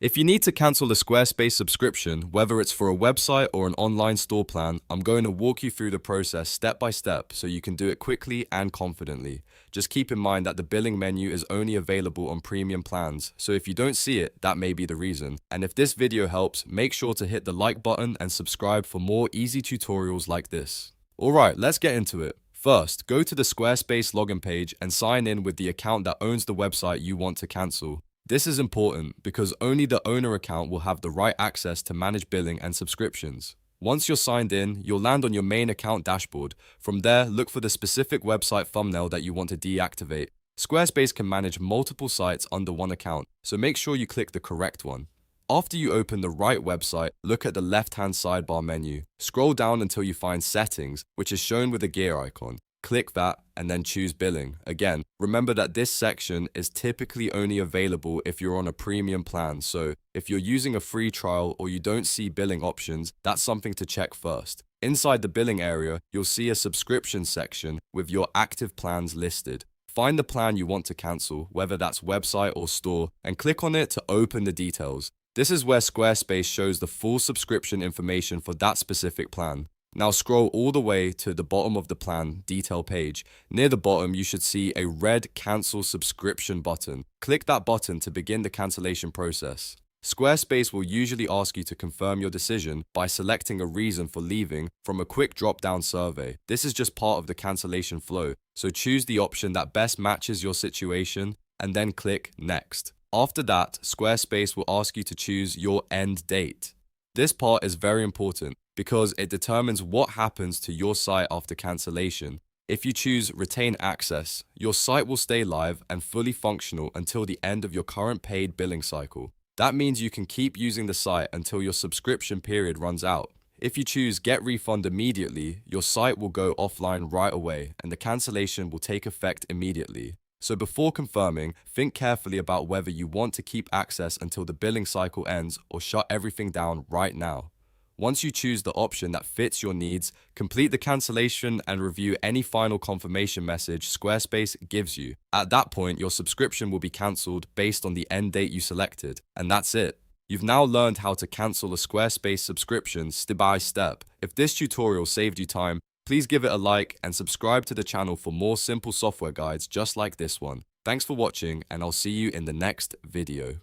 If you need to cancel a Squarespace subscription, whether it's for a website or an online store plan, I'm going to walk you through the process step by step so you can do it quickly and confidently. Just keep in mind that the billing menu is only available on premium plans, so if you don't see it, that may be the reason. And if this video helps, make sure to hit the like button and subscribe for more easy tutorials like this. Alright, let's get into it. First, go to the Squarespace login page and sign in with the account that owns the website you want to cancel. This is important because only the owner account will have the right access to manage billing and subscriptions. Once you're signed in, you'll land on your main account dashboard. From there, look for the specific website thumbnail that you want to deactivate. Squarespace can manage multiple sites under one account, so make sure you click the correct one. After you open the right website, look at the left-hand sidebar menu. Scroll down until you find Settings, which is shown with a gear icon. Click that and then choose Billing. Again, remember that this section is typically only available if you're on a premium plan, so if you're using a free trial or you don't see billing options, that's something to check first. Inside the billing area, you'll see a subscription section with your active plans listed. Find the plan you want to cancel, whether that's website or store, and click on it to open the details. This is where Squarespace shows the full subscription information for that specific plan. Now scroll all the way to the bottom of the plan detail page. Near the bottom, you should see a red Cancel Subscription button. Click that button to begin the cancellation process. Squarespace will usually ask you to confirm your decision by selecting a reason for leaving from a quick drop-down survey. This is just part of the cancellation flow, so choose the option that best matches your situation and then click Next. After that, Squarespace will ask you to choose your end date. This part is very important because it determines what happens to your site after cancellation. If you choose Retain Access, your site will stay live and fully functional until the end of your current paid billing cycle. That means you can keep using the site until your subscription period runs out. If you choose Get Refund immediately, your site will go offline right away and the cancellation will take effect immediately. So before confirming, think carefully about whether you want to keep access until the billing cycle ends or shut everything down right now. Once you choose the option that fits your needs, complete the cancellation and review any final confirmation message Squarespace gives you. At that point, your subscription will be cancelled based on the end date you selected. And that's it. You've now learned how to cancel a Squarespace subscription step by step. If this tutorial saved you time, please give it a like and subscribe to the channel for more simple software guides just like this one. Thanks for watching, and I'll see you in the next video.